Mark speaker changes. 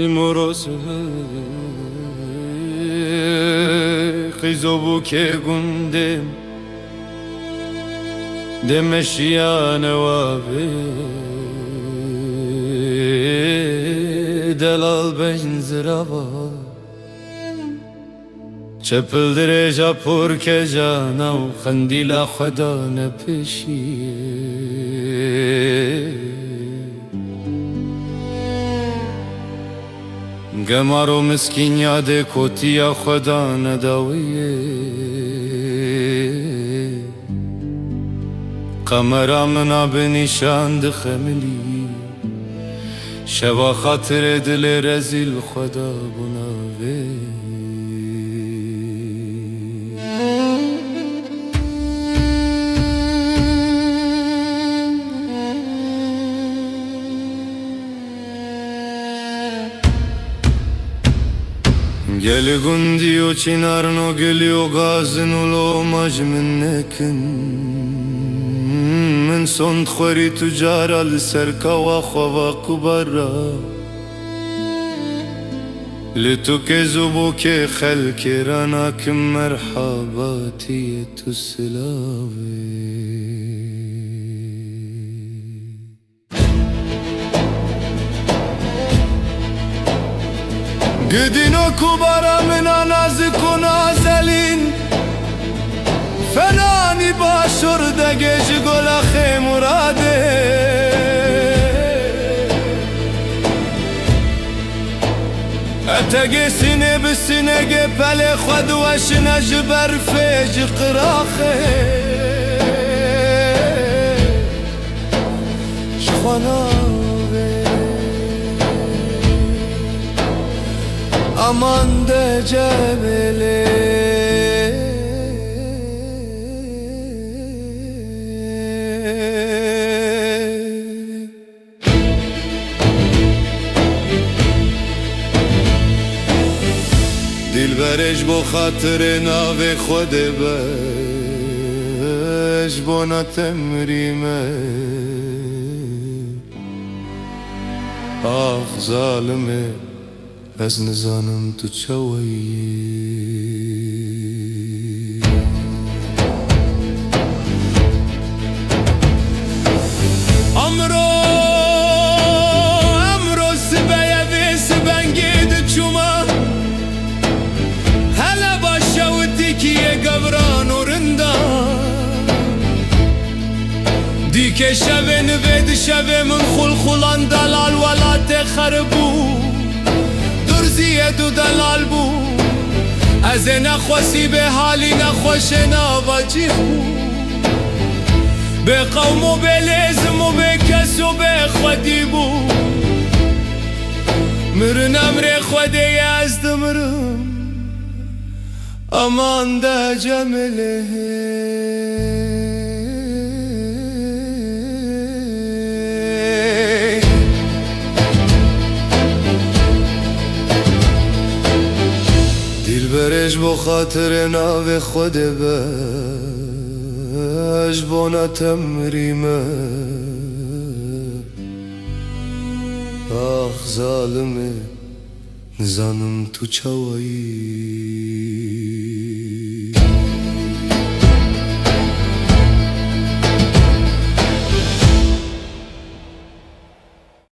Speaker 1: Morose Khizobu ke gundem Demeşiyane vabe Delal benzirava Çepildire japur ke jana u khandila khada ne peşiye Gemaro miskin yade kotiya khada ne dawiye Kamera mna benişand khemli Şeva khatir dil rezil khada buna ve Gel gundi o çinarno geliyor gazın ulo majminnekin Min son khori tujar al serka khava kubara Litu ke zubu ke khalk ranak merhabati tuslave Gidino kubara mina nazik nazelin Fenani başur da geci golakhe murade Etege sine bisine gepele khad washna jbar fej qrakhe Shkhana Aman de cemele Dilbereş bo khatırına ve khode beş bona temrime Ah zalime از نزانم تو چویی امرو سبیه و سبنگید چوما هلا باشه و تیکیه گوران و رندا دیکه شوه نوید شوه من خلخلان دلال ولات خربو زیاد و دلال بو از نخواسی به حالی نخوش نواجی بو به قوم و به لزم و به کس و به خودی بو مرنم ره خودی از دمرم امان ده جمله برش با خاطر ناو خود بش بنا تمریمه آخ ظالمه زنم تو چوایی